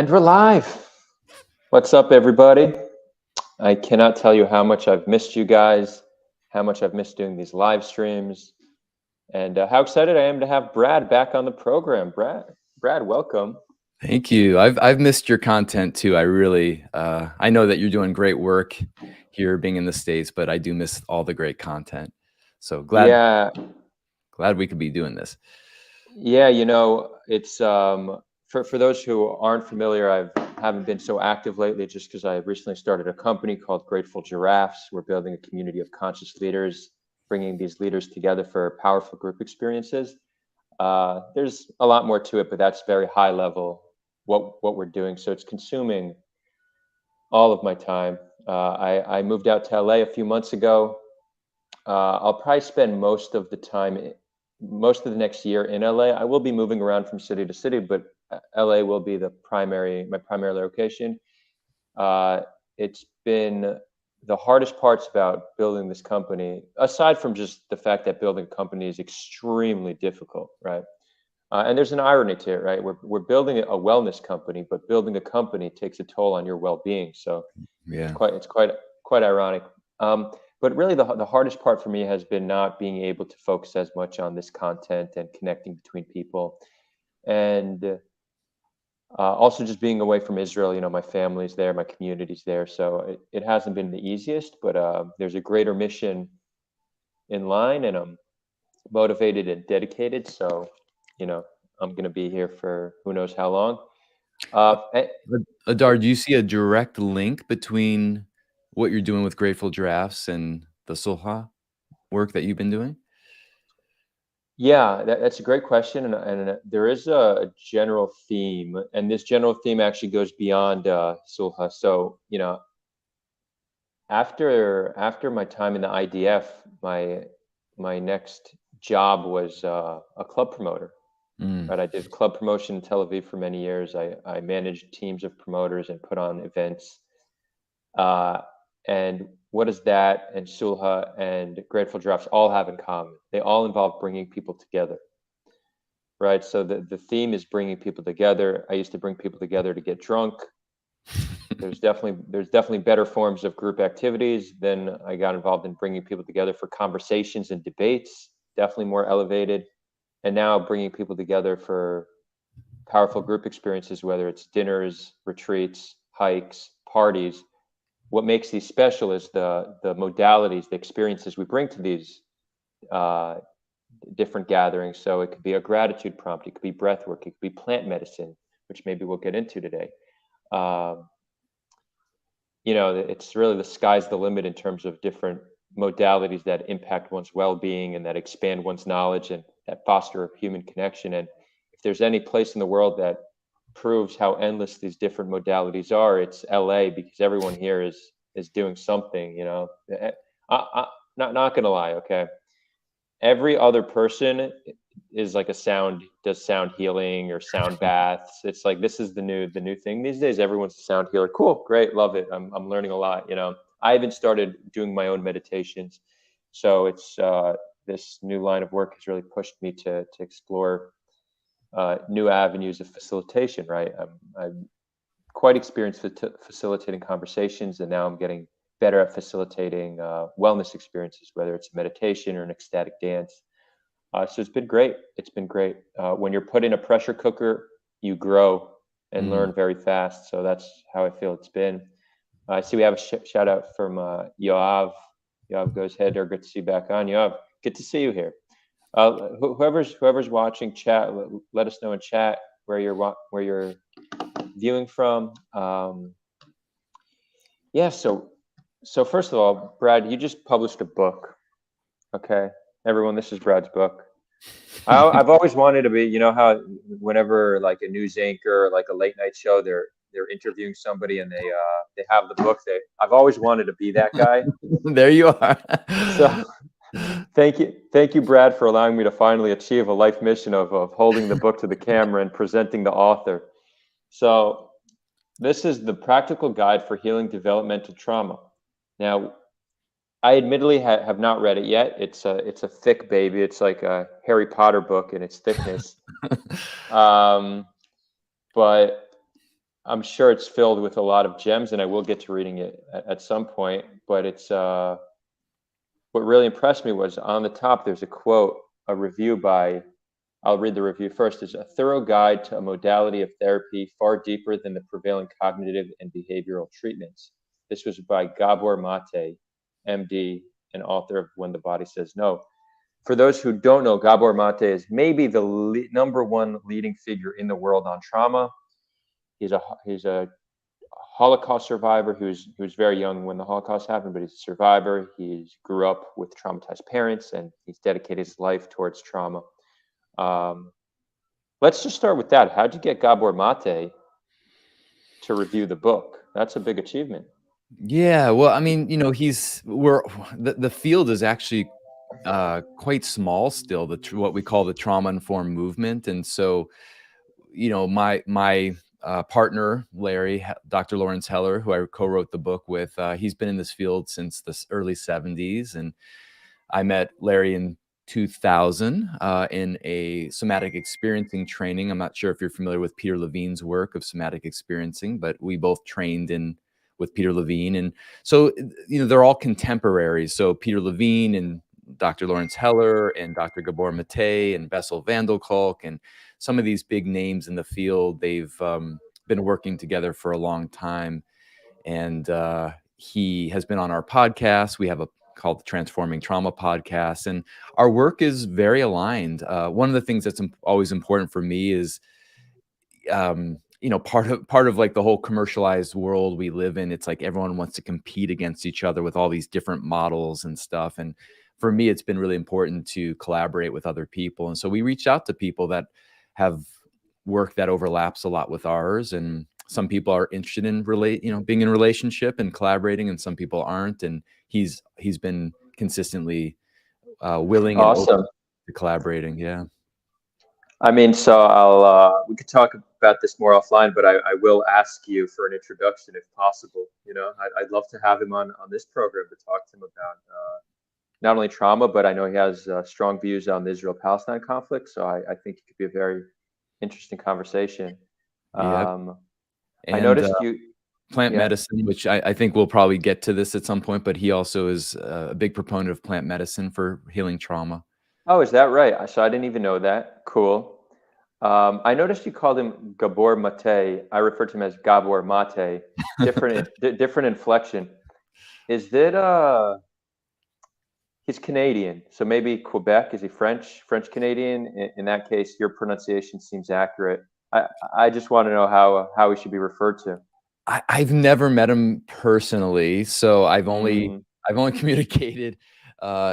And we're live. What's up, everybody? I cannot tell you how much I've missed you guys, how much I've missed doing these live streams, and how excited I am to have Brad back on the program. Brad, welcome. Thank you. I've missed your content too. I really, I know that you're doing great work here being in the States, but I do miss all the great content. So glad we could be doing this. Yeah, it's for those who aren't familiar, I haven't been so active lately just because I recently started a company called Grateful Giraffes. We're building a community of conscious leaders, bringing these leaders together for powerful group experiences. There's a lot more to it, but that's very high level what we're doing. So it's consuming all of my time. I moved out to LA a few months ago. I'll probably spend most of the next year in LA. I will be moving around from city to city, but LA will be my primary location. It's been the hardest parts about building this company, aside from just the fact that building a company is extremely difficult, right? And there's an irony to it, right? We're building a wellness company, but building a company takes a toll on your well-being. So yeah, it's quite ironic. But really, the hardest part for me has been not being able to focus as much on this content and connecting between people, and also just being away from Israel. My family's there, my community's there, so it hasn't been the easiest. But there's a greater mission in line, and I'm motivated and dedicated. So, I'm going to be here for who knows how long. Adar, do you see a direct link between what you're doing with Grateful Giraffes and the Sulha work that you've been doing? Yeah, that's a great question, and there is a general theme, and this general theme actually goes beyond Sulha. So, after my time in the IDF, my next job was a club promoter. Right, I did club promotion in Tel Aviv for many years. I managed teams of promoters and put on events. And what does that and Sulha and Grateful Giraffes all have in common? They all involve bringing people together, right? So the theme is bringing people together. I used to bring people together to get drunk. There's definitely better forms of group activities. Then I got involved in bringing people together for conversations and debates, definitely more elevated. And now bringing people together for powerful group experiences, whether it's dinners, retreats, hikes, parties. What makes these special is the modalities, the experiences we bring to these different gatherings. So it could be a gratitude prompt, it could be breath work, it could be plant medicine, which maybe we'll get into today. It's really the sky's the limit in terms of different modalities that impact one's well-being and that expand one's knowledge and that foster human connection. And if there's any place in the world that proves how endless these different modalities are, it's LA, because everyone here is doing something. I'm not gonna lie, okay? Every other person is like does sound healing or sound baths. It's like this is the new thing these days. Everyone's a sound healer. Cool, great, love it. I'm learning a lot. I even started doing my own meditations. So it's this new line of work has really pushed me to explore new avenues of facilitation, right? I'm quite experienced facilitating conversations, and now I'm getting better at facilitating wellness experiences, whether it's meditation or an ecstatic dance. So it's been great. When you're put in a pressure cooker, you grow and learn very fast. So that's how I feel it's been. I see we have a shout out from Yoav. Yoav goes, "Hey, they're good to see you back on." Yoav, good to see you here. Whoever's watching, chat. Let us know in chat where you're viewing from. Yeah. So first of all, Brad, you just published a book. Okay, everyone, this is Brad's book. I've always wanted to be. How whenever like a news anchor or like a late night show, they're interviewing somebody and they have the book. I've always wanted to be that guy. There you are. So thank you, Brad, for allowing me to finally achieve a life mission of holding the book to the camera and presenting the author. So this is the practical guide for healing developmental trauma. Now, I admittedly have not read it yet. It's a thick baby. It's like a Harry Potter book in its thickness. But I'm sure it's filled with a lot of gems, and I will get to reading it at some point. But it's what really impressed me was on the top. There's a quote, a review by. I'll read the review first. Is a thorough guide to a modality of therapy far deeper than the prevailing cognitive and behavioral treatments. This was by Gabor Mate, MD, and author of When the Body Says No. For those who don't know, Gabor Mate is maybe the number one leading figure in the world on trauma. He's a Holocaust survivor who's very young when the Holocaust happened, but he's a survivor. He grew up with traumatized parents, and he's dedicated his life towards trauma. Let's just start with that. How'd you get Gabor Mate to review the book? That's a big achievement. Yeah, well, I mean, you know, the field is actually quite small still. What we call the trauma informed movement, and so, you know, my partner Larry, Dr. Lawrence Heller, who I co-wrote the book with, he's been in this field since the early 70s, and I met Larry in 2000 in a somatic experiencing training. I'm not sure if you're familiar with Peter Levine's work of somatic experiencing, but we both trained with Peter Levine. And so, you know, they're all contemporaries. So Peter Levine and Dr. Lawrence Heller and Dr. Gabor Mate and Bessel van der Kolk and some of these big names in the field, they've been working together for a long time. And he has been on our podcast. We have a called the Transforming Trauma podcast, and our work is very aligned. One of the things that's always important for me is, you know, part of like the whole commercialized world we live in. It's like everyone wants to compete against each other with all these different models and stuff. And for me, it's been really important to collaborate with other people. And so we reached out to people that have work that overlaps a lot with ours, and some people are interested in being in a relationship and collaborating, and some people aren't. And he's been consistently willing and open to collaborating. Yeah. I mean, so we could talk about this more offline, but I will ask you for an introduction if possible. You know, I'd love to have him on this program to talk to him about not only trauma, but I know he has strong views on the Israel-Palestine conflict. So I think it could be a very interesting conversation. Yep. I noticed you plant medicine, which I think we'll probably get to this at some point, but he also is a big proponent of plant medicine for healing trauma. Oh, is that right? So I didn't even know that. Cool. I noticed you called him Gabor Mate. I refer to him as Gabor Mate. Different inflection. Is that he's Canadian, so maybe Quebec? Is he French Canadian? In that case, your pronunciation seems accurate. I just want to know how he should be referred to. I've never met him personally, so I've only communicated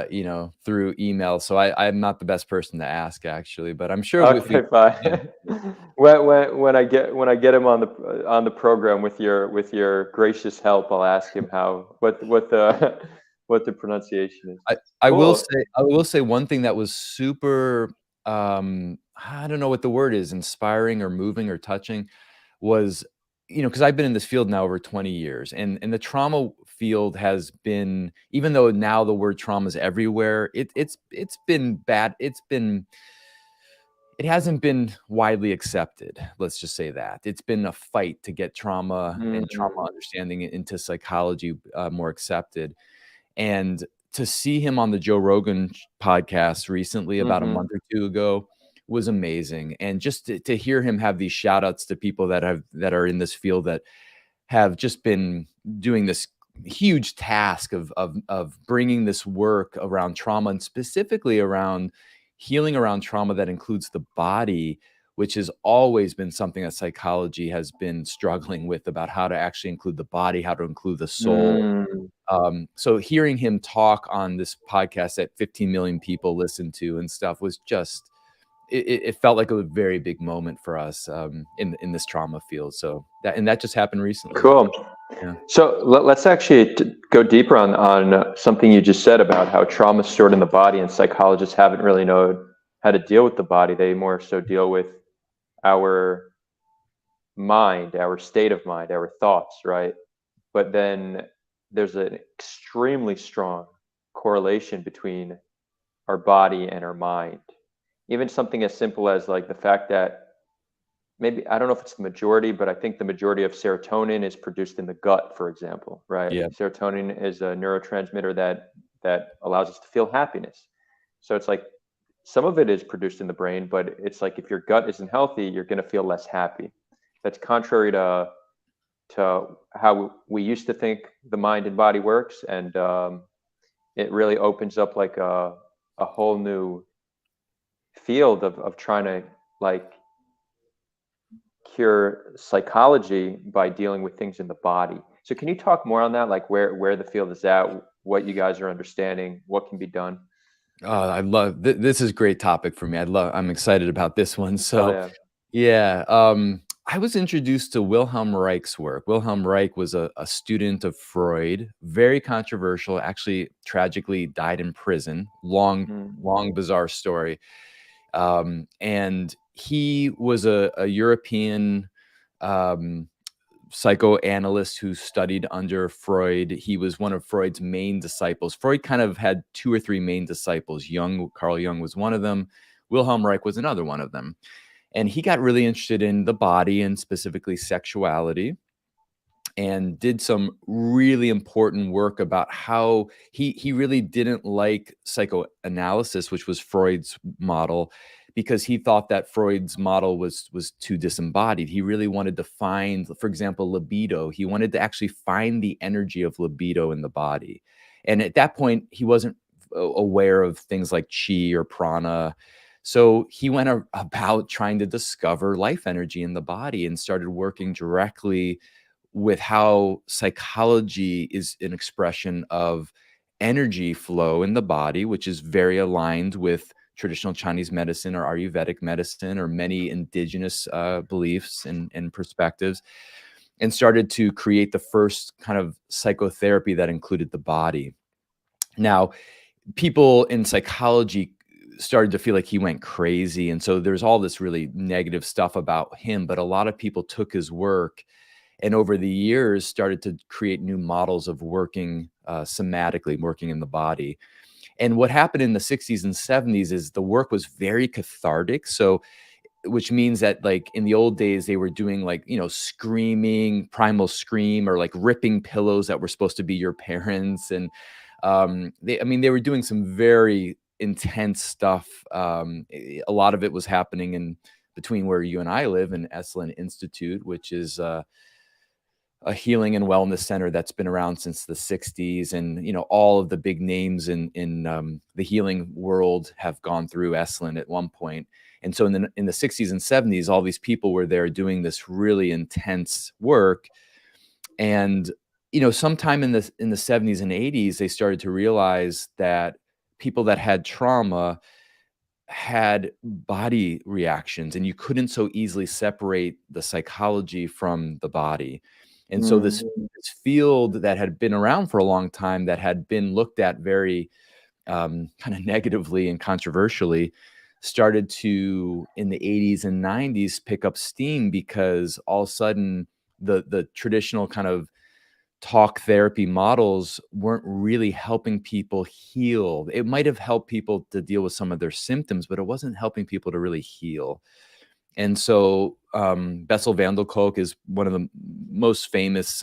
you know, through email. So I'm not the best person to ask, actually, but I'm sure. Okay, fine. when I get him on the program with your gracious help, I'll ask him what the pronunciation is. I will say one thing that was super I don't know what the word is, inspiring or moving or touching, was, you know, because I've been in this field now over 20 years, and the trauma field has been, even though now the word trauma is everywhere, it's been bad. It hasn't been widely accepted. Let's just say that. It's been a fight to get trauma and trauma understanding into psychology more accepted. And to see him on the Joe Rogan podcast recently, about a month or two ago, was amazing. And just to hear him have these shout outs to people that are in this field that have just been doing this huge task of bringing this work around trauma, and specifically around healing around trauma that includes the body, which has always been something that psychology has been struggling with, about how to actually include the body, how to include the soul. So hearing him talk on this podcast that 15 million people listen to and stuff was just, it felt like a very big moment for us in this trauma field. So that just happened recently. Cool. Yeah. So let's actually go deeper on something you just said about how trauma is stored in the body, and psychologists haven't really known how to deal with the body. They more so deal with our mind, our state of mind, our thoughts, right? But then there's an extremely strong correlation between our body and our mind. Even something as simple as like the fact that maybe, I don't know if it's the majority, but I think the majority of serotonin is produced in the gut, for example, right? Yeah. Serotonin is a neurotransmitter that allows us to feel happiness. So it's like some of it is produced in the brain, but it's like if your gut isn't healthy, you're going to feel less happy. That's contrary to how we used to think the mind and body works, and it really opens up like a whole new field of trying to like cure psychology by dealing with things in the body. So can you talk more on that, like where the field is at, what you guys are understanding, what can be done? I love this is a great topic for me. I'm excited about this one. Oh So yeah. yeah, I was introduced to Wilhelm Reich's work. Wilhelm Reich was a student of Freud, very controversial, actually tragically died in prison. Long, bizarre story. And he was a European um, psychoanalyst who studied under Freud. He was one of Freud's main disciples. Freud kind of had 2 or 3 main disciples. Carl Jung was one of them. Wilhelm Reich was another one of them. And he got really interested in the body and specifically sexuality, and did some really important work about how he really didn't like psychoanalysis, which was Freud's model, because he thought that Freud's model was too disembodied. He really wanted to find, for example, libido. He wanted to actually find the energy of libido in the body. And at that point, he wasn't aware of things like chi or prana. So he went about trying to discover life energy in the body and started working directly with how psychology is an expression of energy flow in the body, which is very aligned with traditional Chinese medicine or Ayurvedic medicine or many indigenous beliefs and perspectives, and started to create the first kind of psychotherapy that included the body. Now, people in psychology started to feel like he went crazy. And so there's all this really negative stuff about him, but a lot of people took his work and over the years started to create new models of working somatically, working in the body. And what happened in the 60s and 70s is the work was very cathartic. So, which means that like in the old days, they were doing like, screaming, primal scream, or like ripping pillows that were supposed to be your parents. And they were doing some very intense stuff. A lot of it was happening in between where you and I live in Esalen Institute, which is a healing and wellness center that's been around since the 60s. And, all of the big names in the healing world have gone through Esalen at one point. And so in the 60s and 70s, all these people were there doing this really intense work. And, sometime in the 70s and 80s, they started to realize that people that had trauma had body reactions, and you couldn't so easily separate the psychology from the body. And so this field that had been around for a long time, that had been looked at very kind of negatively and controversially, started to, in the 80s and 90s, pick up steam, because all of a sudden the traditional kind of talk therapy models weren't really helping people heal. It might have helped people to deal with some of their symptoms, but it wasn't helping people to really heal. And so Bessel van der Kolk is one of the most famous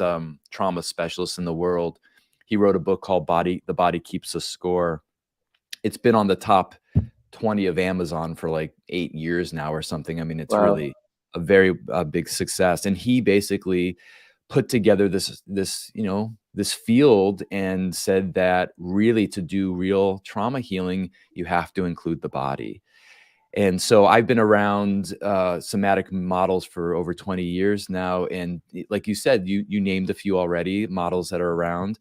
trauma specialists in the world. He wrote a book called The Body Keeps a Score. It's been on the top 20 of Amazon for like 8 years now or something. I mean, it's really a very big success. And he basically put together this field and said that really, to do real trauma healing, you have to include the body. And so I've been around somatic models for over 20 years now. And like you said, you named a few already, models that are around.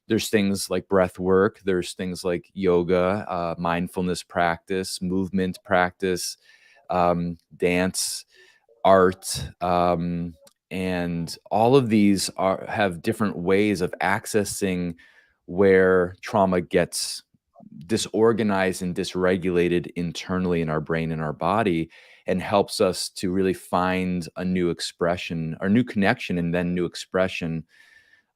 There's things like breath work. There's things like yoga, mindfulness practice, movement practice, dance, art. And all of these have different ways of accessing where trauma gets disorganized and dysregulated internally in our brain and our body, and helps us to really find a new expression or new connection, and then new expression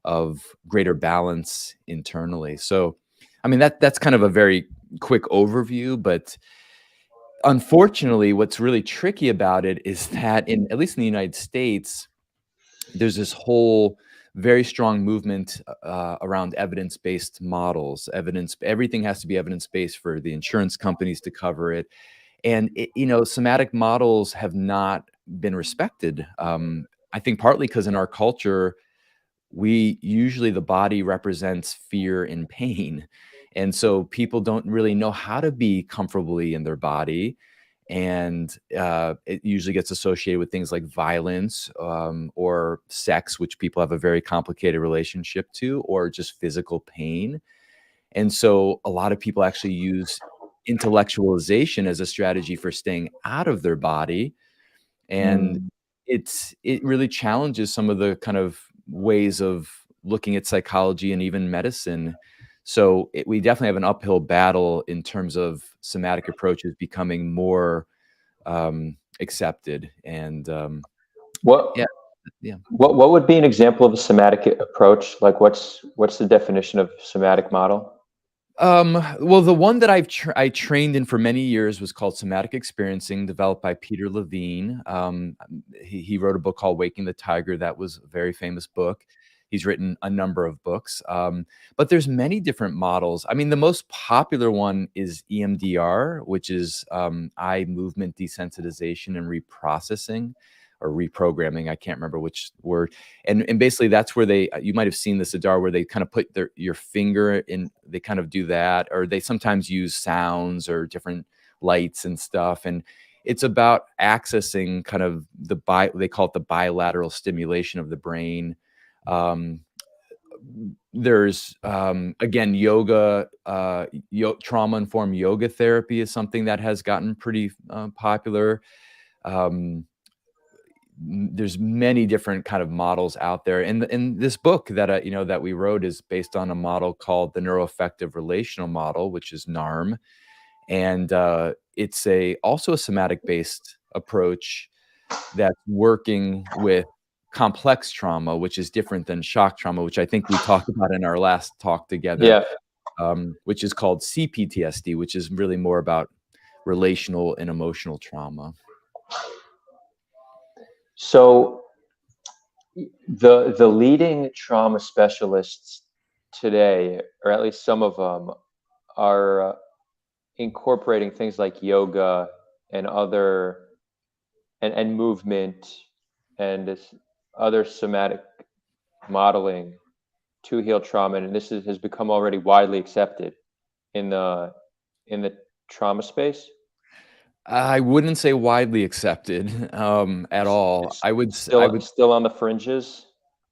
of greater balance internally. So, I mean, that's kind of a very quick overview, but unfortunately, what's really tricky about it is that at least in the United States, there's this whole very strong movement around evidence-based models. Everything has to be evidence-based for the insurance companies to cover it. And somatic models have not been respected. I think partly because in our culture, the body represents fear and pain. And so people don't really know how to be comfortably in their body. And it usually gets associated with things like violence or sex, which people have a very complicated relationship to, or just physical pain. And so a lot of people actually use intellectualization as a strategy for staying out of their body. And it really challenges some of the kind of ways of looking at psychology and even medicine. So we definitely have an uphill battle in terms of somatic approaches becoming more accepted. And What yeah. what would be an example of a somatic approach? Like what's the definition of somatic model? Well, the one that I trained in for many years was called Somatic Experiencing, developed by Peter Levine. He wrote a book called Waking the Tiger. That was a very famous book. He's written a number of books, but there's many different models. I mean, the most popular one is EMDR, which is eye movement desensitization and reprocessing or reprogramming. I can't remember which word. And basically that's where you might have seen this, Adar, where they kind of put your finger in, they kind of do that, or they sometimes use sounds or different lights and stuff. And it's about accessing kind of they call it the bilateral stimulation of the brain. There's again, yoga, trauma-informed yoga therapy is something that has gotten pretty popular. There's many different kind of models out there. And this book that that we wrote is based on a model called the NeuroAffective Relational Model, which is NARM. And it's also a somatic-based approach that's working with complex trauma, which is different than shock trauma, which I think we talked about in our last talk together, which is called C-PTSD, which is really more about relational and emotional trauma. So the leading trauma specialists today, or at least some of them, are incorporating things like yoga and other and movement and this other somatic modeling to heal trauma, and this has become already widely accepted in the trauma space. I wouldn't say widely accepted at all. I would still on the fringes.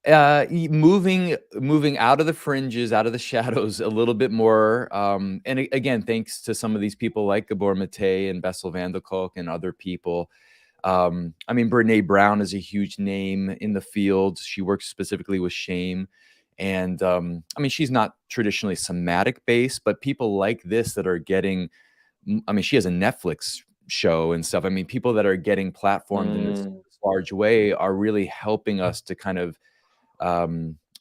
Moving out of the fringes, out of the shadows a little bit more. And again, thanks to some of these people like Gabor Mate and Bessel van der Kolk and other people. I mean, Brené Brown is a huge name in the field. She works specifically with shame. And I mean, she's not traditionally somatic based, but people like this that are getting, I mean, she has a Netflix show and stuff. I mean, people that are getting platformed in this large way are really helping us to kind of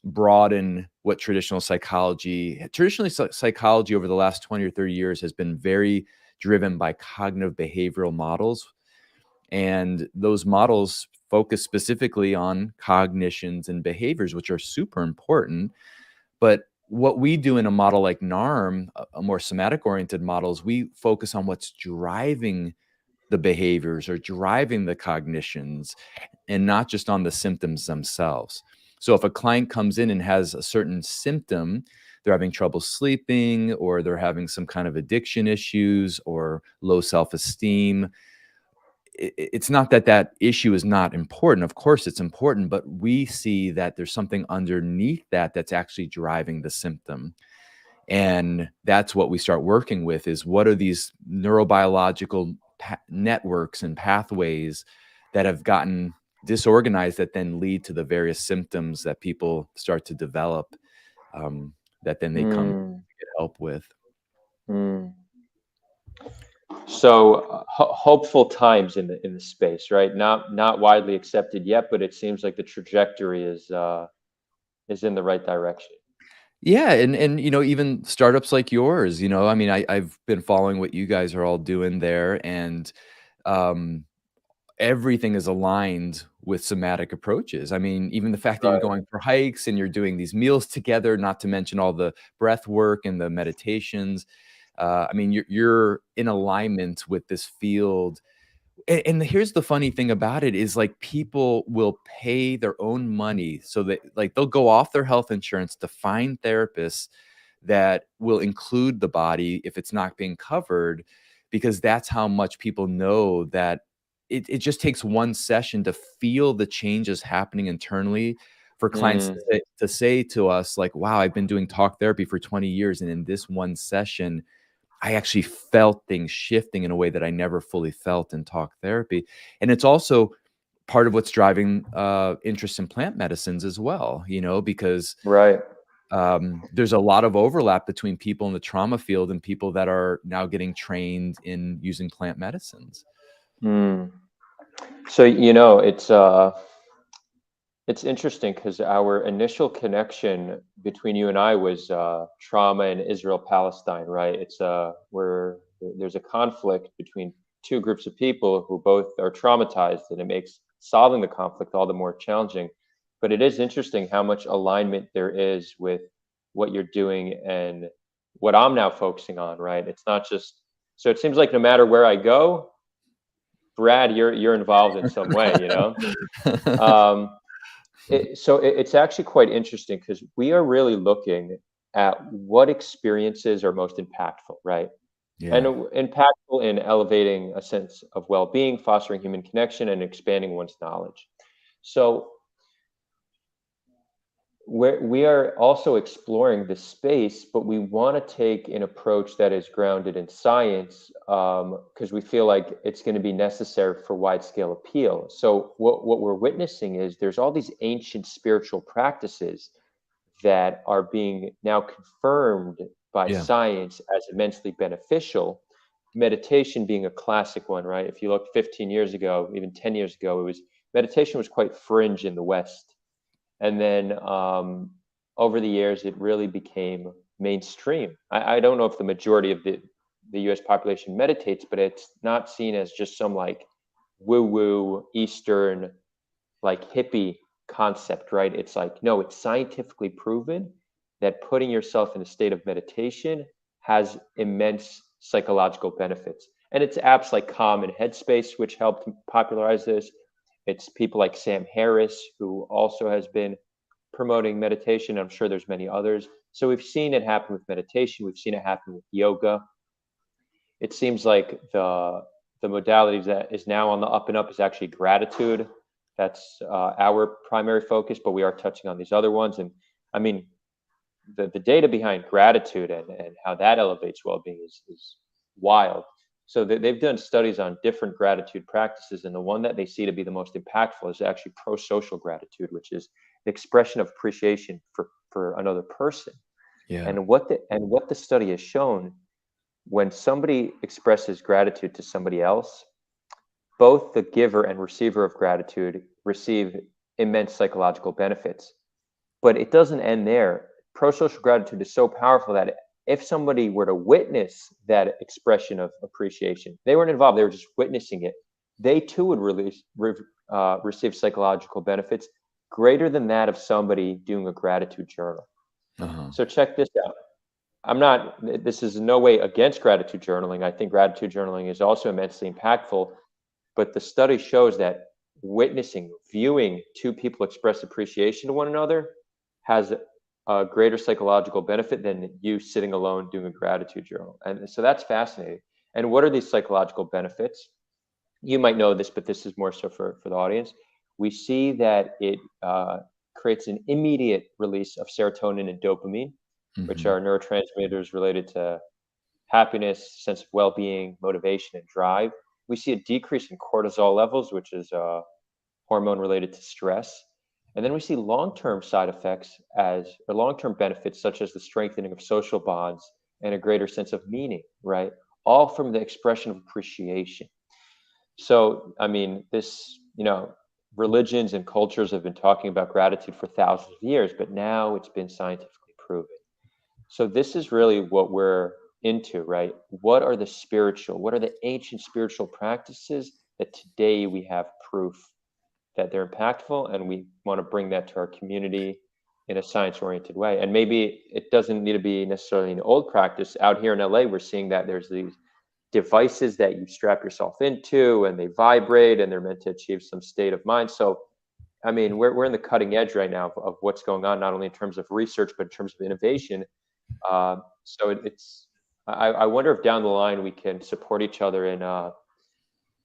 broaden what traditionally psychology over the last 20 or 30 years has been very driven by cognitive behavioral models. And those models focus specifically on cognitions and behaviors, which are super important. But what we do in a model like NARM, a more somatic oriented models, we focus on what's driving the behaviors or driving the cognitions and not just on the symptoms themselves. So if a client comes in and has a certain symptom, they're having trouble sleeping, or they're having some kind of addiction issues or low self-esteem, it's not that issue is not important. Of course it's important, but we see that there's something underneath that's actually driving the symptom. And that's what we start working with, is what are these neurobiological networks and pathways that have gotten disorganized that then lead to the various symptoms that people start to develop, that then they come to get help with. So hopeful times in the space, right? Not widely accepted yet, but it seems like the trajectory is in the right direction. Yeah, and even startups like yours, I mean, I've been following what you guys are all doing there, and um, everything is aligned with somatic approaches. I mean, even the fact that you're Right. going for hikes and you're doing these meals together, not to mention all the breath work and the meditations. I mean, you're in alignment with this field. And here's the funny thing about it is, like, people will pay their own money so that, like, they'll go off their health insurance to find therapists that will include the body if it's not being covered, because that's how much people know that it just takes one session to feel the changes happening internally for clients Mm, to say to us, like, wow, I've been doing talk therapy for 20 years. And in this one session, I actually felt things shifting in a way that I never fully felt in talk therapy. And it's also part of what's driving interest in plant medicines as well, because right. there's a lot of overlap between people in the trauma field and people that are now getting trained in using plant medicines. Mm. So, it's interesting because our initial connection between you and I was trauma in Israel Palestine, right? It's where there's a conflict between two groups of people who both are traumatized, and it makes solving the conflict all the more challenging. But it is interesting how much alignment there is with what you're doing and what I'm now focusing on, right? It's not just so it seems like no matter where I go, Brad, you're involved in some way, you know. Um, it's actually quite interesting because we are really looking at what experiences are most impactful, right? And Yeah. impactful in elevating a sense of well-being, fostering human connection, and expanding one's knowledge. So we are also exploring the space, but we want to take an approach that is grounded in science because we feel like it's going to be necessary for wide-scale appeal. So what we're witnessing is there's all these ancient spiritual practices that are being now confirmed by Yeah. science as immensely beneficial. Meditation being a classic one, right? If you look 15 years ago, even 10 years ago, it was meditation was quite fringe in the West. And then over the years, it really became mainstream. I don't know if the majority of the US population meditates, but it's not seen as just some like woo woo Eastern like hippie concept, right? It's like, no, it's scientifically proven that putting yourself in a state of meditation has immense psychological benefits. And it's apps like Calm and Headspace, which helped popularize this. It's people like Sam Harris, who also has been promoting meditation. I'm sure there's many others. So we've seen it happen with meditation. We've seen it happen with yoga. It seems like the modalities that is now on the up and up is actually gratitude. That's our primary focus, but we are touching on these other ones. And I mean, the data behind gratitude and how that elevates well-being is wild. So they've done studies on different gratitude practices, and the one that they see to be the most impactful is actually pro-social gratitude, which is the expression of appreciation for another person. Yeah. And what the study has shown, when somebody expresses gratitude to somebody else, both the giver and receiver of gratitude receive immense psychological benefits. But it doesn't end there. Pro-social gratitude is so powerful that if somebody were to witness that expression of appreciation, they weren't involved, they were just witnessing it, they too would receive psychological benefits greater than that of somebody doing a gratitude journal. Uh-huh. So check this out. This is in no way against gratitude journaling. I think gratitude journaling is also immensely impactful, but the study shows that witnessing, viewing two people express appreciation to one another has a greater psychological benefit than you sitting alone doing a gratitude journal. And so that's fascinating. And what are these psychological benefits? You might know this, but this is more so for the audience. We see that it creates an immediate release of serotonin and dopamine, which Hmm. are neurotransmitters related to happiness, sense of well-being, motivation, and drive. We see a decrease in cortisol levels, which is a hormone related to stress. And then we see long-term side effects or long-term benefits, such as the strengthening of social bonds and a greater sense of meaning, right? All from the expression of appreciation. So, I mean, religions and cultures have been talking about gratitude for thousands of years, but now it's been scientifically proven. So this is really what we're into, right? What are the ancient spiritual practices that today we have proof that they're impactful, and we want to bring that to our community in a science-oriented way. And maybe it doesn't need to be necessarily an old practice. Out here in LA, we're seeing that there's these devices that you strap yourself into and they vibrate and they're meant to achieve some state of mind. So, I mean, we're in the cutting edge right now of what's going on, not only in terms of research, but in terms of innovation. So I wonder if down the line we can support each other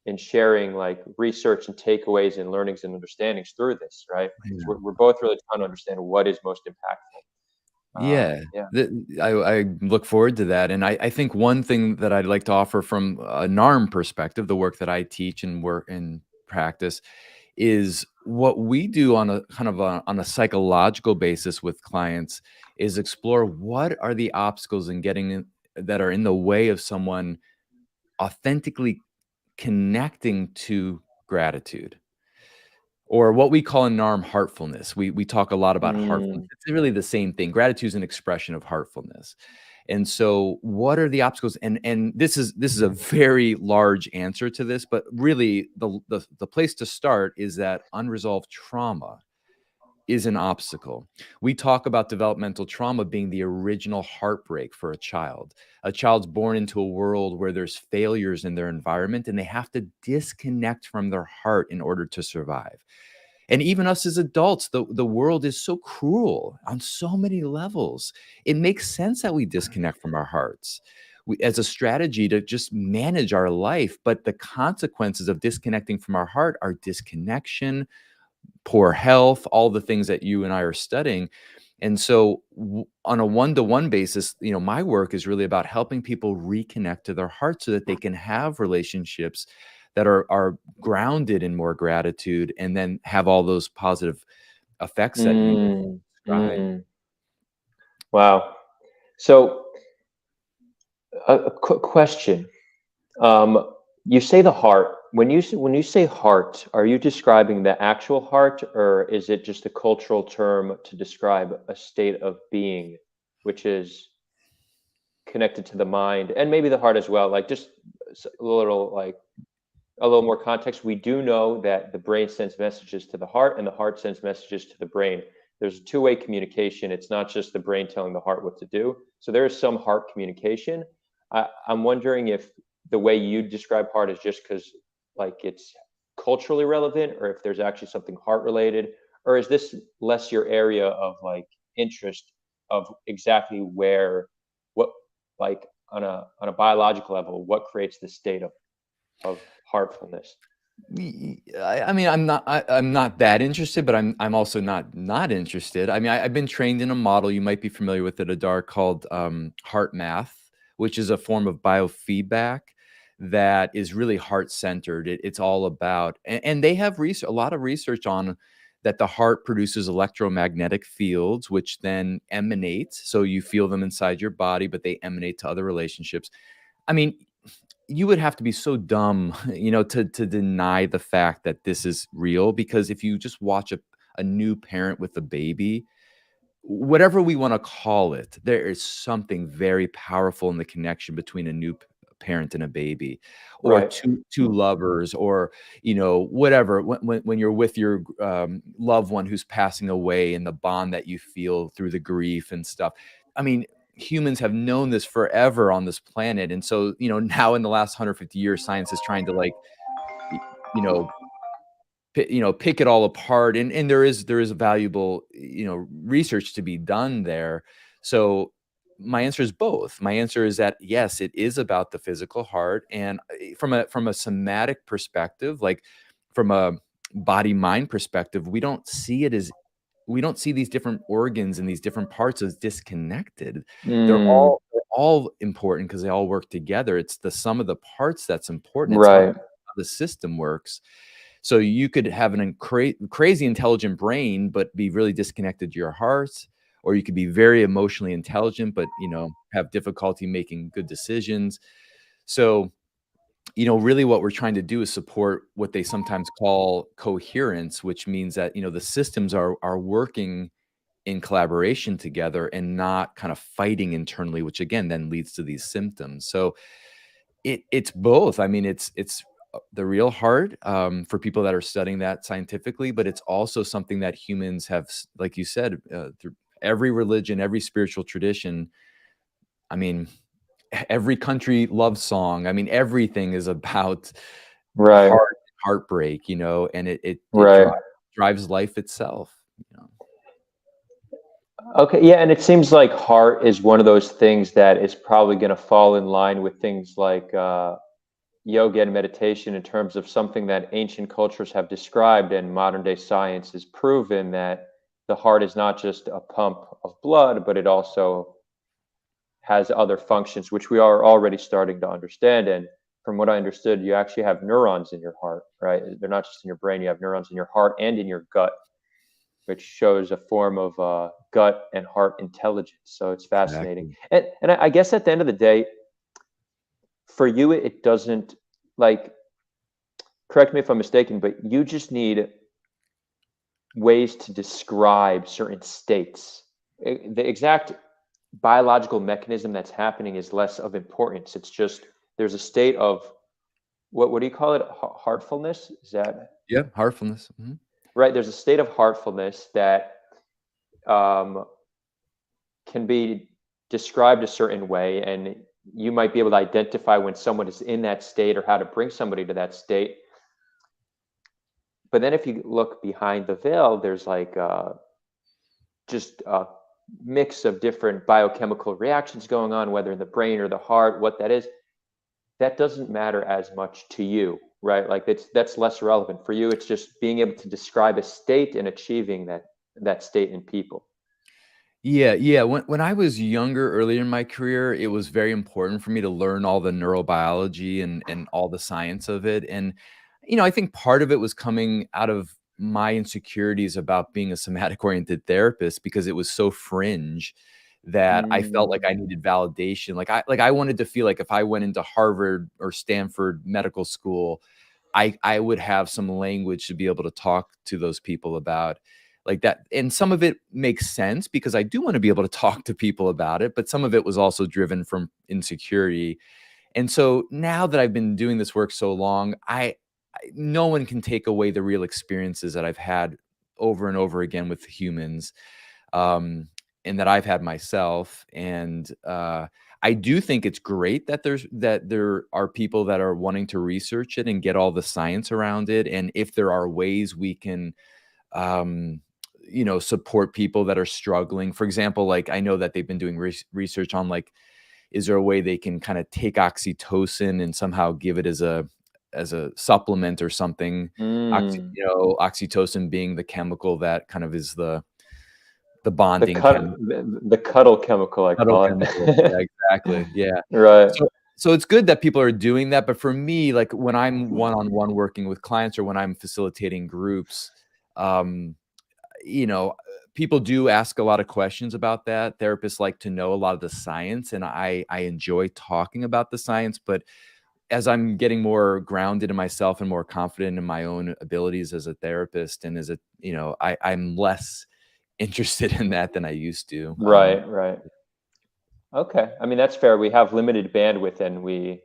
in sharing like research and takeaways and learnings and understandings through this, right? Because we're both really trying to understand what is most impactful. Yeah, Yeah. I look forward to that, and I think one thing that I'd like to offer from a NARM perspective, the work that I teach and work and practice, is what we do on a kind of on a psychological basis with clients is explore what are the obstacles in getting in, that are in the way of someone authentically connecting to gratitude, or what we call in NARM heartfulness. We talk a lot about heartfulness. Mm, It's really the same thing. Gratitude is an expression of heartfulness. And so what are the obstacles? And this is a very large answer to this, but really the place to start is that unresolved trauma is an obstacle. We talk about developmental trauma being the original heartbreak for a child. A child's born into a world where there's failures in their environment and they have to disconnect from their heart in order to survive. And even us as adults, the world is so cruel on so many levels. It makes sense that we disconnect from our hearts as a strategy to just manage our life. But the consequences of disconnecting from our heart are disconnection, poor health, all the things that you and I are studying. And so on a one-to-one basis, my work is really about helping people reconnect to their heart so that they can have relationships that are grounded in more gratitude and then have all those positive effects that you mm, described. wow. So a quick question. Um, you say the heart. When you say heart, are you describing the actual heart, or is it just a cultural term to describe a state of being, which is connected to the mind and maybe the heart as well? Like just a little more context. We do know that the brain sends messages to the heart, and the heart sends messages to the brain. There's a two-way communication. It's not just the brain telling the heart what to do. So there is some heart communication. I'm wondering if the way you describe heart is just because like it's culturally relevant, or if there's actually something heart related, or is this less your area of like interest of exactly where what like on a biological level, what creates the state of heartfulness? I mean, I'm not that interested, but I'm also not interested. I mean, I've been trained in a model, you might be familiar with it, Adar, called heart math, which is a form of biofeedback that is really heart centered. It's all about, and they have a lot of research on that the heart produces electromagnetic fields, which then emanate. So you feel them inside your body, but they emanate to other relationships. I mean, you would have to be so dumb, to deny the fact that this is real, because if you just watch a new parent with a baby, whatever we want to call it, there is something very powerful in the connection between a new parent and a baby, or Right. two lovers, or whatever. When you're with your loved one who's passing away, and the bond that you feel through the grief and stuff. I mean, humans have known this forever on this planet, and so now in the last 150 years, science is trying to like y- you know pick it all apart, and there is valuable research to be done there. So my answer is both. My answer is that yes, it is about the physical heart, and from a somatic perspective, like from a body mind perspective, we don't see these different organs and these different parts as disconnected. Mm, They're all important because they all work together. It's the sum of the parts that's important. It's how right. the system works. So you could have an crazy intelligent brain, but be really disconnected to your heart, or you could be very emotionally intelligent, but have difficulty making good decisions. So really what we're trying to do is support what they sometimes call coherence, which means that the systems are working in collaboration together and not kind of fighting internally, which again then leads to these symptoms. So it's both. I mean, it's the real hard for people that are studying that scientifically, but it's also something that humans have, like you said, through every religion, every spiritual tradition. I mean, every country love song. I mean, everything is about Right. heartbreak, you know, and it Right. drives life itself, you know. Okay, yeah, and it seems like heart is one of those things that is probably going to fall in line with things like yoga and meditation in terms of something that ancient cultures have described and modern day science has proven that the heart is not just a pump of blood, but it also has other functions, which we are already starting to understand. And from what I understood, you actually have neurons in your heart, right? They're not just in your brain, you have neurons in your heart and in your gut, which shows a form of gut and heart intelligence. So it's fascinating. Exactly. And I guess at the end of the day, for you, it doesn't, like, correct me if I'm mistaken, but you just need ways to describe certain states. The exact biological mechanism that's happening is less of importance. It's just there's a state of what do you call it? Heartfulness? Is that Yeah, heartfulness. Mhm. right? There's a state of heartfulness that um, can be described a certain way, and you might be able to identify when someone is in that state or how to bring somebody to that state. But then if you look behind the veil, there's like just a mix of different biochemical reactions going on, whether in the brain or the heart, what that is. That doesn't matter as much to you, right? Like that's less relevant for you. It's just being able to describe a state and achieving that state in people. Yeah, yeah. When I was younger, earlier in my career, it was very important for me to learn all the neurobiology and all the science of it. And, you know, I think part of it was coming out of my insecurities about being a somatic oriented therapist because it was so fringe that I felt like Mm, I needed validation. Like I wanted to feel like if I went into Harvard or Stanford medical school, I would have some language to be able to talk to those people about like that. And some of it makes sense because I do want to be able to talk to people about it, but some of it was also driven from insecurity. And so now that I've been doing this work so long, no one can take away the real experiences that I've had over and over again with humans. Um, and that I've had myself. And I do think it's great that there are people that are wanting to research it and get all the science around it. And if there are ways we can, um, you know, support people that are struggling. For example, like I know that they've been doing research on like, is there a way they can kind of take oxytocin and somehow give it as a supplement or something? mm. You know, oxytocin being the chemical that kind of is the The bonding cut, chemical. the cuddle chemical, I Cuddle call chemical. Yeah, it. exactly. Yeah. Right. So it's good that people are doing that, but for me, like when I'm one-on-one working with clients or when I'm facilitating groups, um, you know, people do ask a lot of questions about that. Therapists like to know a lot of the science, and I enjoy talking about the science, but as I'm getting more grounded in myself and more confident in my own abilities as a therapist and as a, you know, I'm less interested in that than I used to. Right, right. Okay. I mean, that's fair. We have limited bandwidth and we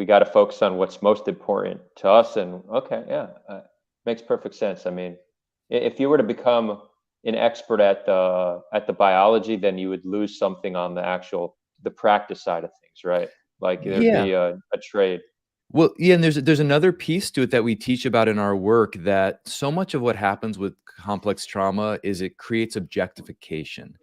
got to focus on what's most important to us. And okay, yeah, makes perfect sense. I mean, if you were to become an expert at the biology, then you would lose something on the practice side of things, right? Like there'd Yeah. be a trade. Well, yeah, and there's another piece to it that we teach about in our work that so much of what happens with complex trauma is it creates objectification.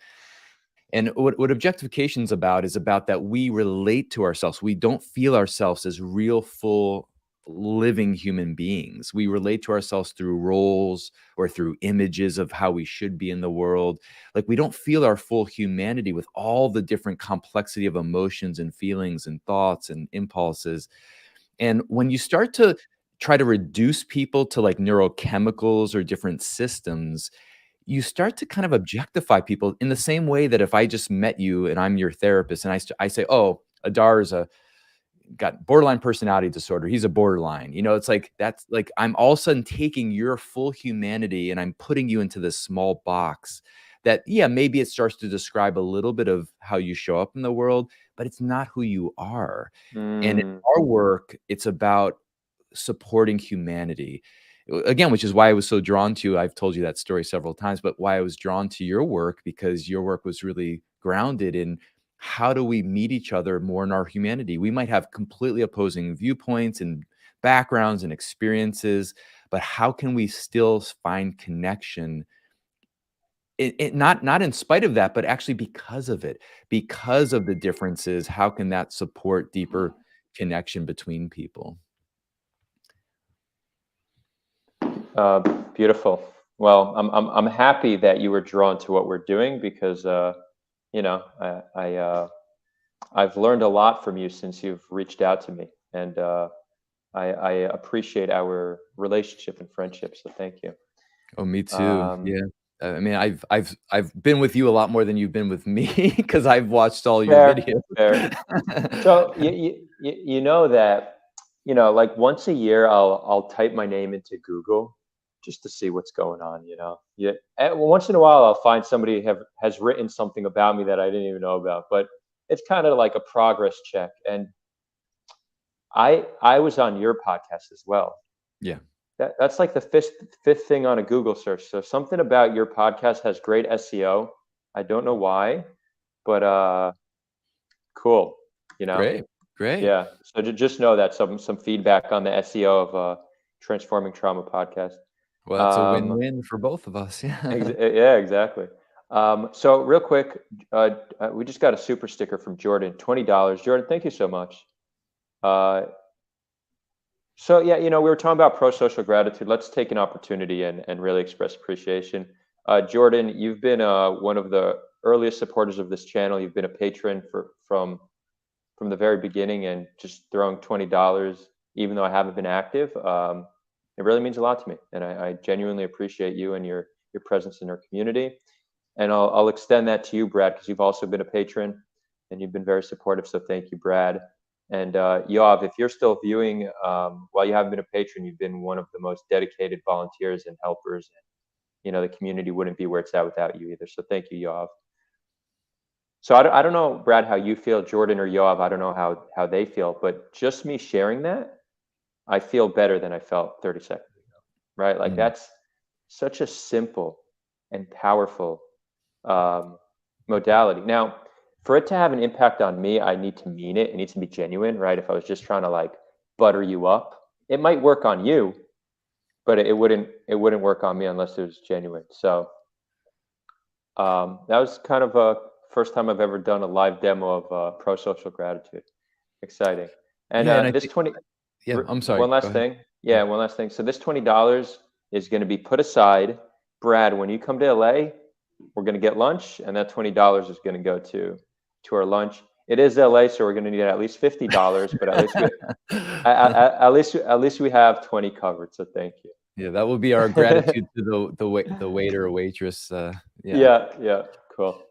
And what objectification is about that we relate to ourselves. We don't feel ourselves as real, full, living human beings. We relate to ourselves through roles or through images of how we should be in the world. Like we don't feel our full humanity with all the different complexity of emotions and feelings and thoughts and impulses. And when you start to try to reduce people to like neurochemicals or different systems, you start to kind of objectify people in the same way that if I just met you and I'm your therapist and I say, "Oh, Adar is got borderline personality disorder. He's a borderline." You know, it's like that's like I'm all of a sudden taking your full humanity and I'm putting you into this small box that, yeah, maybe it starts to describe a little bit of how you show up in the world, but it's not who you are. And in our work, it's about supporting humanity. Again, which is why I was so drawn to, I've told you that story several times, but why I was drawn to your work, because your work was really grounded in how do we meet each other more in our humanity? We might have completely opposing viewpoints and backgrounds and experiences, but how can we still find connection? Not in spite of that, but actually because of it, because of the differences, how can that support deeper connection between people? Beautiful. Well, I'm happy that you were drawn to what we're doing because you know I've learned a lot from you since you've reached out to me, and I appreciate our relationship and friendship. So thank you. Oh, me too. Um, Yeah. I mean, I've been with you a lot more than you've been with me because I've watched all your fair, videos. fair. So you know that like once a year I'll type my name into Google just to see what's going on. Yeah. Once in a while I'll find somebody has written something about me that I didn't even know about, but it's kind of like a progress check. And I was on your podcast as well. Yeah. That's like the fifth thing on a Google search. So something about your podcast has great SEO. I don't know why, but cool. You know. Great. Great. Yeah. So just know that some feedback on the SEO of Transforming Trauma podcast. Well, that's a Um, win-win for both of us. Yeah. yeah, exactly. So real quick, we just got a super sticker from Jordan, $20. Jordan, thank you so much. So yeah, we were talking about pro-social gratitude. Let's take an opportunity and really express appreciation. Jordan, you've been one of the earliest supporters of this channel. You've been a patron from the very beginning, and just throwing $20, even though I haven't been active, it really means a lot to me. And I genuinely appreciate you and your presence in our community. And I'll extend that to you, Brad, because you've also been a patron and you've been very supportive. So thank you, Brad. And Yoav, if you're still viewing, while you haven't been a patron, you've been one of the most dedicated volunteers and helpers. And, the community wouldn't be where it's at without you either. So thank you, Yoav. So I don't know, Brad, how you feel, Jordan or Yoav, I don't know how they feel, but just me sharing that, I feel better than I felt 30 seconds ago, right? Like that's such a simple and powerful modality. Now, for it to have an impact on me, I need to mean it. It needs to be genuine, right? If I was just trying to like butter you up, it might work on you, but it wouldn't work on me unless it was genuine. So that was kind of a first time I've ever done a live demo of pro-social gratitude. Exciting. And Yeah, and I this think 20, yeah, I'm sorry, one go last ahead. thing. Yeah, one last thing. So this $20 is going to be put aside. Brad, when you come to LA, we're going to get lunch, and that $20 is going to go to our lunch. It is LA, so we're going to need at least $50, but at least we have 20 covered. So thank you. Yeah, that will be our gratitude to the waiter or waitress. Yeah, cool.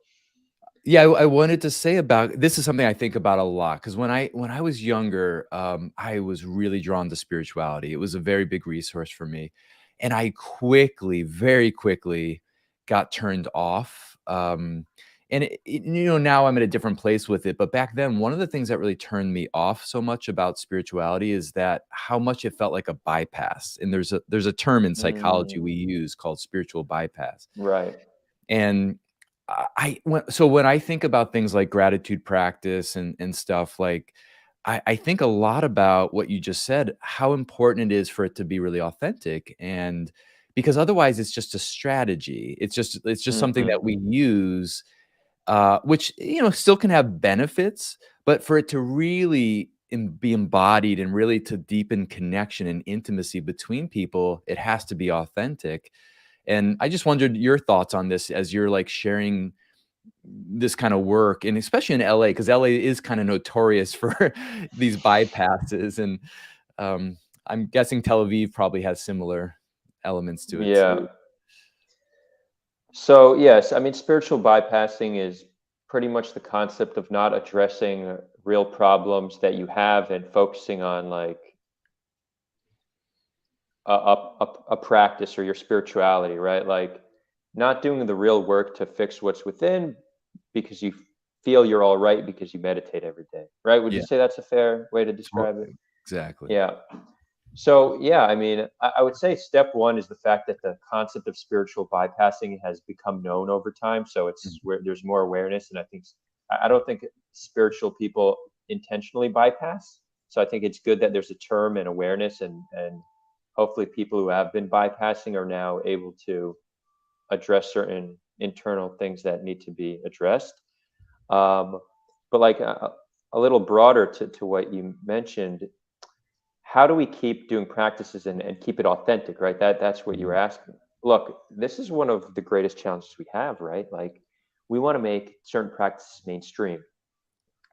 Yeah, I wanted to say about this is something I think about a lot because when I was younger, I was really drawn to spirituality. It was a very big resource for me, and I very quickly, got turned off. And now I'm at a different place with it. But back then, one of the things that really turned me off so much about spirituality is that how much it felt like a bypass. And there's a term in psychology we use called spiritual bypass. Right. And when I think about things like gratitude practice and stuff, like I think a lot about what you just said, how important it is for it to be really authentic. And because otherwise it's just a strategy. It's just something that we use, which, still can have benefits, but for it to really be embodied and really to deepen connection and intimacy between people, it has to be authentic. And I just wondered your thoughts on this as you're like sharing this kind of work, and especially in LA, because LA is kind of notorious for these bypasses. And I'm guessing Tel Aviv probably has similar elements to it Yeah. too. So yes, I mean, spiritual bypassing is pretty much the concept of not addressing real problems that you have and focusing on like a practice or your spirituality, right? Like not doing the real work to fix what's within because you feel you're all right because you meditate every day, right? Would you Yeah. say that's a fair way to describe it? Exactly. Yeah. So, yeah, I mean, I would say step one is the fact that the concept of spiritual bypassing has become known over time. So it's where there's more awareness. And I think, I don't think spiritual people intentionally bypass. So I think it's good that there's a term and awareness, and hopefully people who have been bypassing are now able to address certain internal things that need to be addressed. Um, but like a little broader to what you mentioned, how do we keep doing practices and keep it authentic, right? That's what you were asking. Look, this is one of the greatest challenges we have, right? Like, we want to make certain practices mainstream.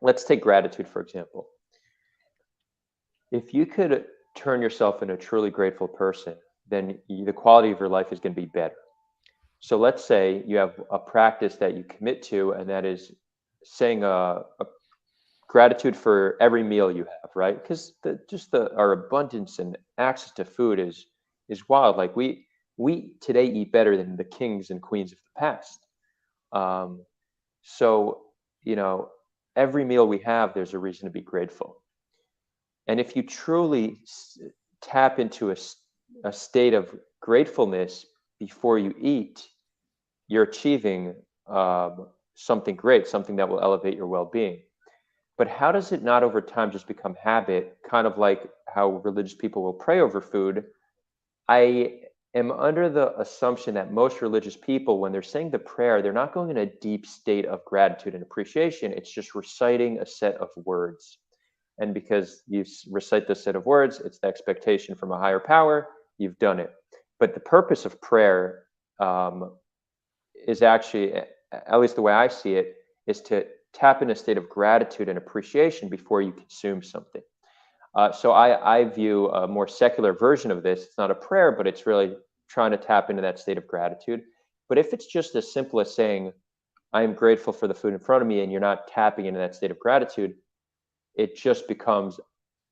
Let's take gratitude, for example. If you could turn yourself into a truly grateful person, then the quality of your life is going to be better. So let's say you have a practice that you commit to, and that is saying a gratitude for every meal you have, right? Because our abundance and access to food is wild. Like, we today eat better than the kings and queens of the past. Um, so, you know, every meal we have, there's a reason to be grateful. And if you truly tap into a state of gratefulness before you eat, you're achieving something great, something that will elevate your well-being. But how does it not over time just become habit, kind of like how religious people will pray over food? I am under the assumption that most religious people, when they're saying the prayer, they're not going in a deep state of gratitude and appreciation. It's just reciting a set of words. And because you recite this set of words, it's the expectation from a higher power, you've done it. But the purpose of prayer is actually, at least the way I see it, is to tap in a state of gratitude and appreciation before you consume something. So I view a more secular version of this. It's not a prayer, but it's really trying to tap into that state of gratitude. But if it's just as simple as saying, I am grateful for the food in front of me, and you're not tapping into that state of gratitude, it just becomes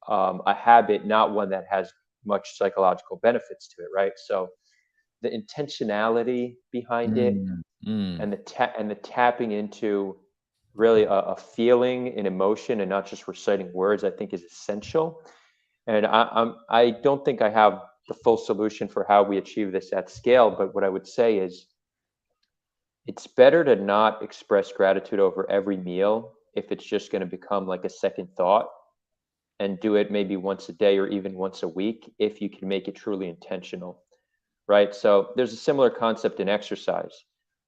a habit, not one that has much psychological benefits to it, right? So the intentionality behind it, Mm, mm. and the tapping into really a feeling, an emotion, and not just reciting words, I think is essential. And I don't think I have the full solution for how we achieve this at scale, but what I would say is it's better to not express gratitude over every meal if it's just going to become like a second thought, and do it maybe once a day or even once a week if you can make it truly intentional, right? So there's a similar concept in exercise.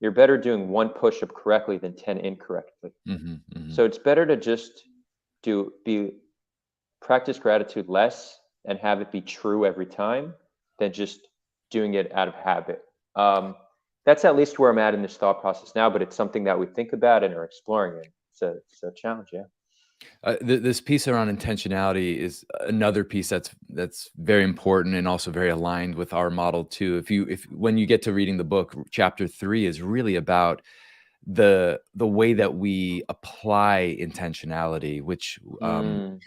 You're better doing one push-up correctly than 10 incorrectly. Mhm, mhm. So it's better to just practice gratitude less and have it be true every time than just doing it out of habit. That's at least where I'm at in this thought process now, but it's something that we think about and are exploring. And it's a challenge, yeah. This piece around intentionality is another piece that's very important and also very aligned with our model too. If when you get to reading the book, chapter 3 is really about the way that we apply intentionality, Mm,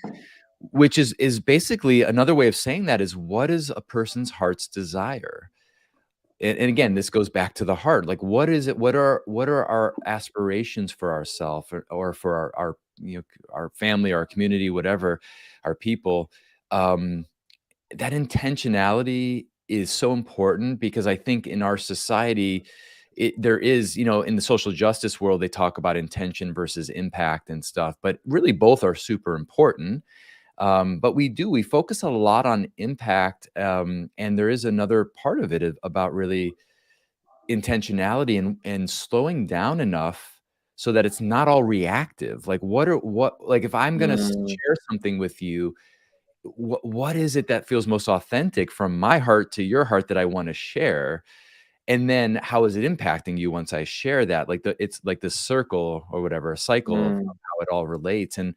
which is basically another way of saying that is, what is a person's heart's desire? And again, this goes back to the heart. Like, what is it? What are our aspirations for ourself, or for our our family, our community, whatever, our people? Um, that intentionality is so important, because I think in our society, there is, in the social justice world, they talk about intention versus impact and stuff, but really both are super important. But we focus a lot on impact, and there is another part of it about really intentionality, and slowing down enough so that it's not all reactive. Like, like, if I'm gonna mm, share something with you, what is it that feels most authentic from my heart to your heart that I want to share? And then how is it impacting you once I share that? Like, it's like this circle or whatever, a cycle of mm, how it all relates. And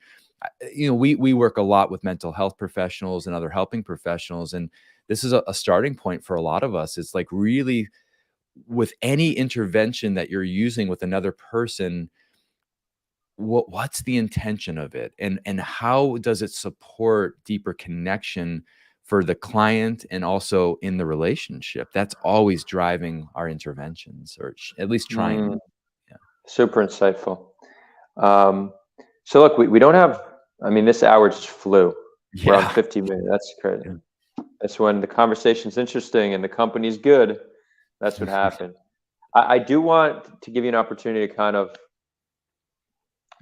we work a lot with mental health professionals and other helping professionals, and this is a starting point for a lot of us. It's like, really, with any intervention that you're using with another person, what's the intention of it, and how does it support deeper connection for the client and also in the relationship. That's always driving our interventions, or at least trying. Yeah. Super insightful. So look, we don't have, I mean, this hour just flew. Yeah. We're on 50 minutes. That's crazy. Yeah. That's when the conversation's interesting and the company's good. That's what happened. I do want to give you an opportunity to kind of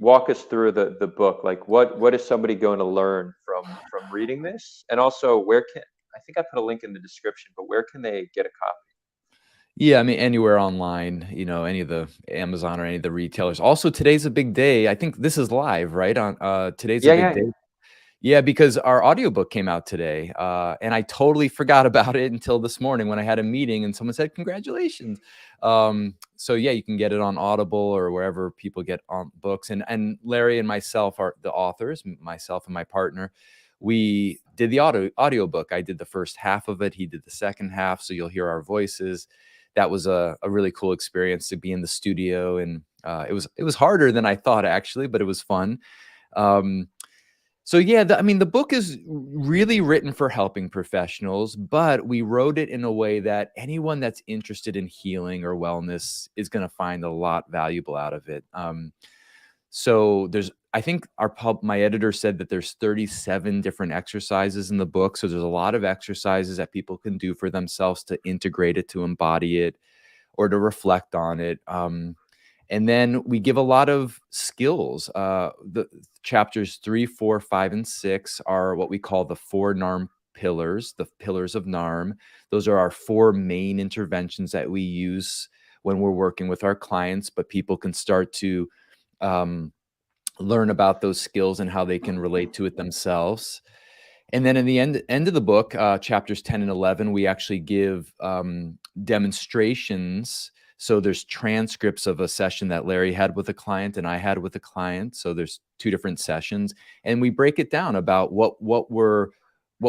walk us through the book. Like what is somebody going to learn from reading this? And also I think I put a link in the description, but where can they get a copy? Yeah, I mean, anywhere online, any of the Amazon or any of the retailers. Also, today's a big day. I think this is live, right? On today's a big day. Yeah, because our audiobook came out today, and I totally forgot about it until this morning when I had a meeting and someone said, "Congratulations." So yeah, you can get it on Audible or wherever people get on books. And Larry and myself are the authors, myself and my partner. We did the audiobook. I did the first half of it. He did the second half. So you'll hear our voices. That was a really cool experience to be in the studio. And it was harder than I thought, actually, but it was fun. So yeah, I mean, the book is really written for helping professionals, but we wrote it in a way that anyone that's interested in healing or wellness is going to find a lot valuable out of it. So I think my editor said that there's 37 different exercises in the book. So there's a lot of exercises that people can do for themselves to integrate it, to embody it, or to reflect on it. And then we give a lot of skills. The chapters 3, 4, 5, and 6 are what we call the 4 NARM pillars, the pillars of NARM. Those are our 4 main interventions that we use when we're working with our clients, but people can start to learn about those skills and how they can relate to it themselves. And then in the end of the book, chapters 10 and 11, we actually give demonstrations. So there's transcripts of a session that Larry had with a client and I had with a client. So there's 2 different sessions, and we break it down about what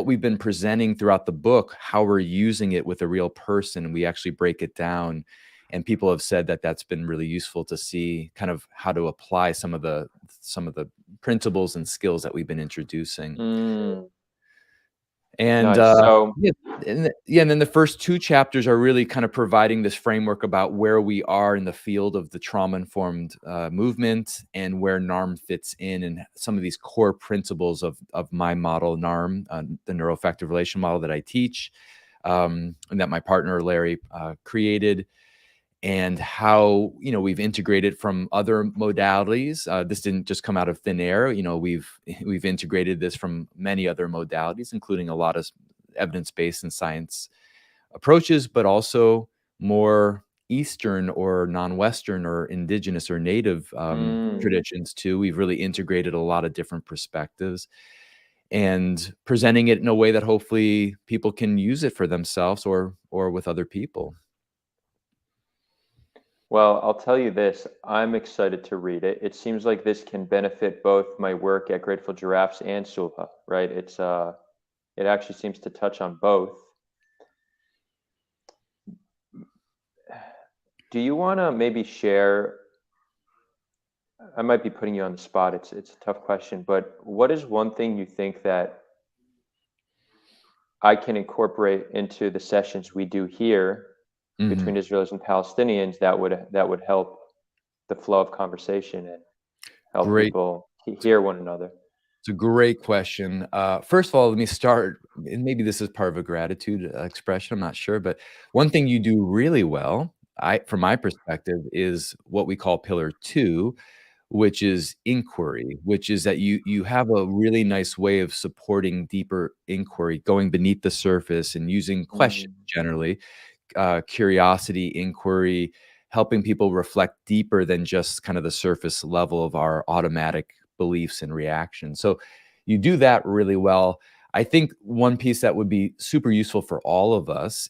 we've been presenting throughout the book, how we're using it with a real person. We actually break it down, and people have said that that's been really useful to see kind of how to apply some of the principles and skills that we've been introducing. And nice. and then the first 2 chapters are really kind of providing this framework about where we are in the field of the trauma-informed movement and where NARM fits in, and some of these core principles of my model, NARM, the NeuroAffective Relational Model that I teach, and that my partner Larry created, and how we've integrated from other modalities. This didn't just come out of thin air. We've integrated this from many other modalities, including a lot of evidence-based and science approaches, but also more Eastern or non-Western or indigenous or native traditions too. We've really integrated a lot of different perspectives and presenting it in a way that hopefully people can use it for themselves or with other people. Well, I'll tell you this, I'm excited to read it. It seems like this can benefit both my work at Grateful Giraffes and Sulha, right? It actually seems to touch on both. Do you want to maybe share, I might be putting you on the spot, it's a tough question, but what is one thing you think that I can incorporate into the sessions we do here between Israelis and Palestinians that would help the flow of conversation and help people hear one another? It's a great question. First of all, let me start, and maybe this is part of a gratitude expression, I'm not sure, but one thing you do really well, from my perspective, is what we call pillar 2, which is inquiry, which is that you have a really nice way of supporting deeper inquiry, going beneath the surface and using questions generally, curiosity, inquiry, helping people reflect deeper than just kind of the surface level of our automatic beliefs and reactions. So you do that really well. I think one piece that would be super useful for all of us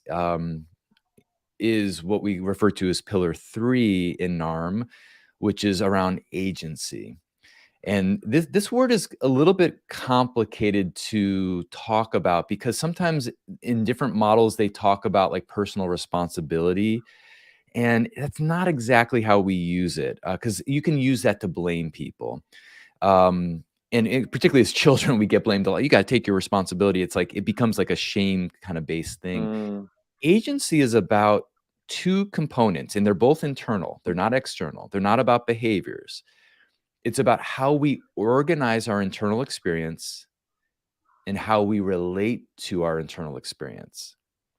is what we refer to as pillar 3 in NARM, which is around agency. And this word is a little bit complicated to talk about because sometimes in different models, they talk about like personal responsibility. And that's not exactly how we use it, because you can use that to blame people. and particularly as children, we get blamed a lot. You got to take your responsibility. It's like, it becomes like a shame kind of based thing. Agency is about two components, and they're both internal. They're not external. They're not about behaviors. It's about how we organize our internal experience and how we relate to our internal experience.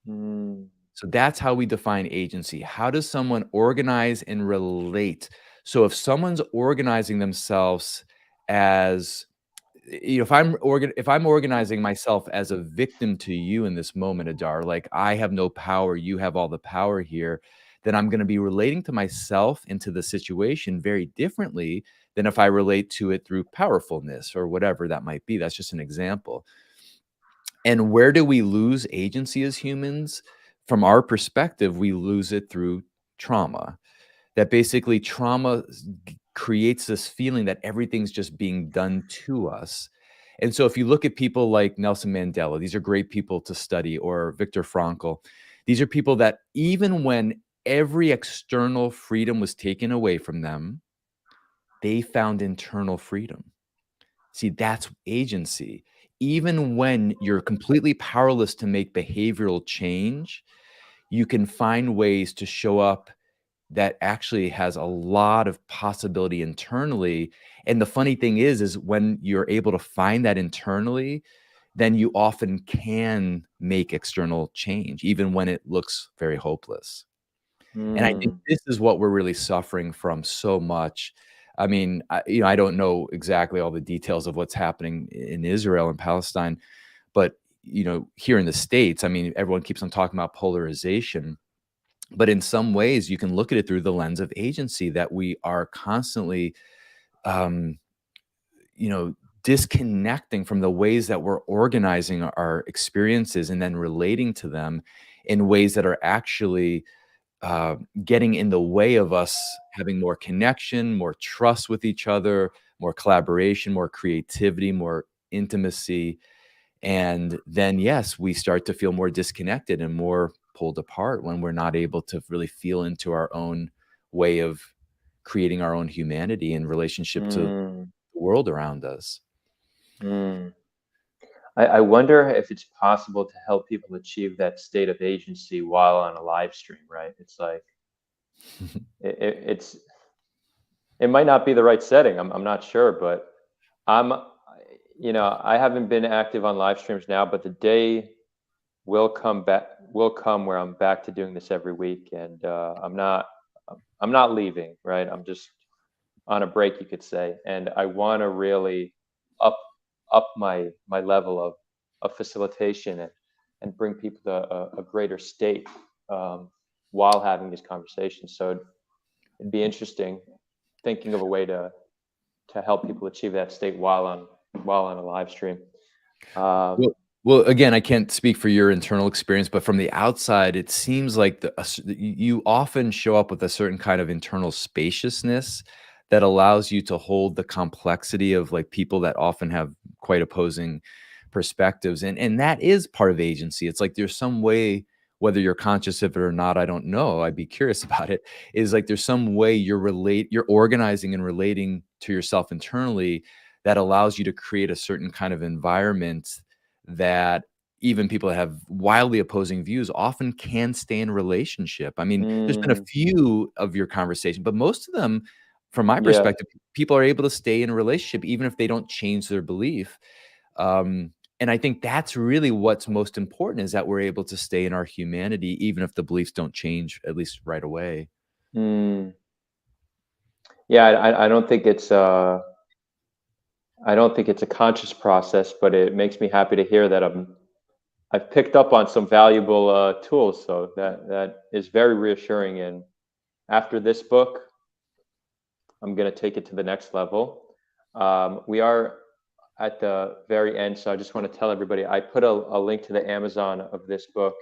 So that's how we define agency. How does someone organize and relate? So if someone's organizing themselves as, you know, if I'm organizing myself as a victim to you in this moment, Adar, like I have no power, you have all the power here, then I'm going to be relating to myself and to the situation very differently than if I relate to it through powerfulness or whatever that might be. That's just an example. And where do we lose agency as humans? From our perspective, we lose it through trauma. That basically trauma creates this feeling that everything's just being done to us. And so if you look at people like Nelson Mandela, these are great people to study, or Viktor Frankl, these are people that even when every external freedom was taken away from them, they found internal freedom. See, that's agency. Even when you're completely powerless to make behavioral change, you can find ways to show up that actually has a lot of possibility internally. And the funny thing is when you're able to find that internally, then you often can make external change, even when it looks very hopeless. And I think this is what we're really suffering from so much. I mean, I don't know exactly all the details of what's happening in Israel and Palestine, but, here in the States, I mean, everyone keeps on talking about polarization. But in some ways, you can look at it through the lens of agency, that we are constantly, um, disconnecting from the ways that we're organizing our experiences and then relating to them in ways that are actually getting in the way of us having more connection, more trust with each other, more collaboration, more creativity, more intimacy. And then, yes, we start to feel more disconnected and more pulled apart when we're not able to really feel into our own way of creating our own humanity in relationship to the world around us. I wonder if it's possible to help people achieve that state of agency while on a live stream, right? It's like it might not be the right setting. I'm not sure, but I'm I haven't been active on live streams now, but the day will come where I'm back to doing this every week, and I'm not leaving, right? I'm just on a break, you could say, and I want to really up my level of facilitation and bring people to a greater state while having these conversations. So it'd be interesting thinking of a way to help people achieve that state while on a live stream. Well, again, I can't speak for your internal experience, but from the outside, it seems like you often show up with a certain kind of internal spaciousness that allows you to hold the complexity of like people that often have quite opposing perspectives. And that is part of agency. It's like there's some way, whether you're conscious of it or not, I don't know. I'd be curious about it. Is like there's some way you're organizing and relating to yourself internally that allows you to create a certain kind of environment that even people that have wildly opposing views often can stay in relationship. I mean, there's been a few of your conversation, but most of them, from my perspective, people are able to stay in a relationship even if they don't change their belief. And I think that's really what's most important, is that we're able to stay in our humanity even if the beliefs don't change, at least right away. Yeah, I don't think it's a conscious process, but it makes me happy to hear that I've picked up on some valuable tools. So that is very reassuring. And after this book, I'm going to take it to the next level. We are at the very end, so I just want to tell everybody, I put a link to the Amazon of this book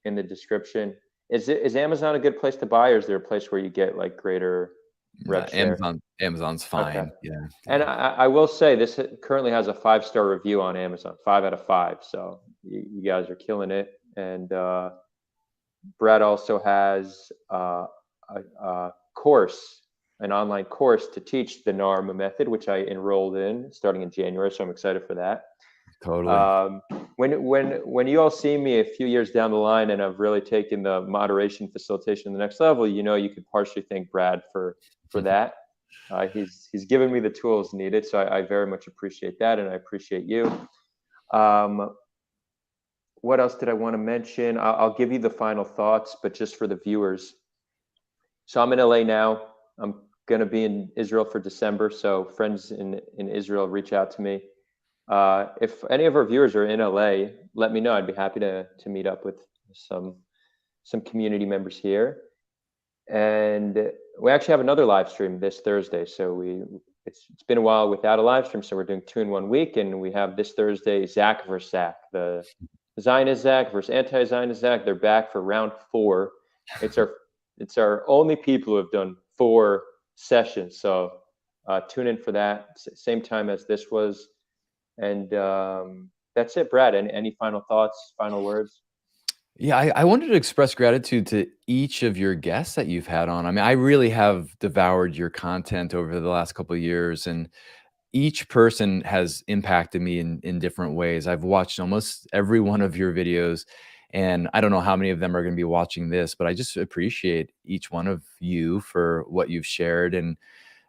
in the description. Is Amazon a good place to buy, or is there a place where you get like greater rev share? Amazon's fine. Okay. Yeah. And I will say this currently has a 5-star review on Amazon, 5 out of 5. So you guys are killing it. And Brad also has a course an online course to teach the NARM method, which I enrolled in starting in January. So I'm excited for that. Totally. When you all see me a few years down the line and I've really taken the moderation facilitation to the next level, you could partially thank Brad for that. He's given me the tools needed, so I very much appreciate that, and I appreciate you. What else did I want to mention? I'll give you the final thoughts, but just for the viewers. So I'm in LA now. I'm going to be in Israel for December. So friends in Israel, reach out to me. If any of our viewers are in LA, let me know. I'd be happy to meet up with some community members here. And we actually have another live stream this Thursday. So it's been a while without a live stream. So we're doing 2 in 1 week. And we have this Thursday, Zach versus Zach, the Zionist Zach versus anti-Zionist Zach. They're back for round 4. It's our only people who have done 4 sessions. So tune in for that. Same time as this was. And that's it, Brad. Any final thoughts, final words? Yeah, I wanted to express gratitude to each of your guests that you've had on. I mean, I really have devoured your content over the last couple of years, and each person has impacted me in different ways. I've watched almost every one of your videos, and I don't know how many of them are going to be watching this, but I just appreciate each one of you for what you've shared. And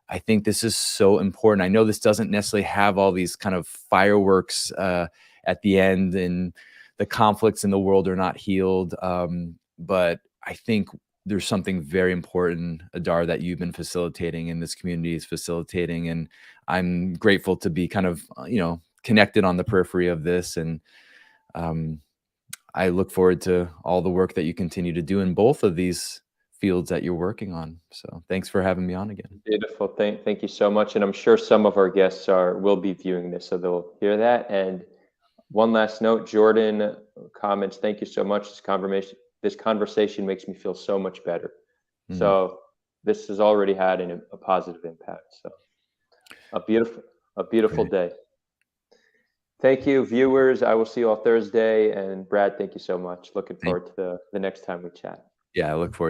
I think this is so important. I know this doesn't necessarily have all these kind of fireworks at the end, and the conflicts in the world are not healed. But I think there's something very important, Adar, that you've been facilitating and this community is facilitating. And I'm grateful to be kind of, connected on the periphery of this. And I look forward to all the work that you continue to do in both of these fields that you're working on. So thanks for having me on again. Beautiful. Thank you so much. And I'm sure some of our guests will be viewing this, so they'll hear that. And one last note, Jordan comments, thank you so much. This conversation makes me feel so much better. So this has already had a positive impact. So a beautiful day. Thank you, viewers. I will see you all Thursday. And Brad, thank you so much. Looking forward to the next time we chat. Yeah, I look forward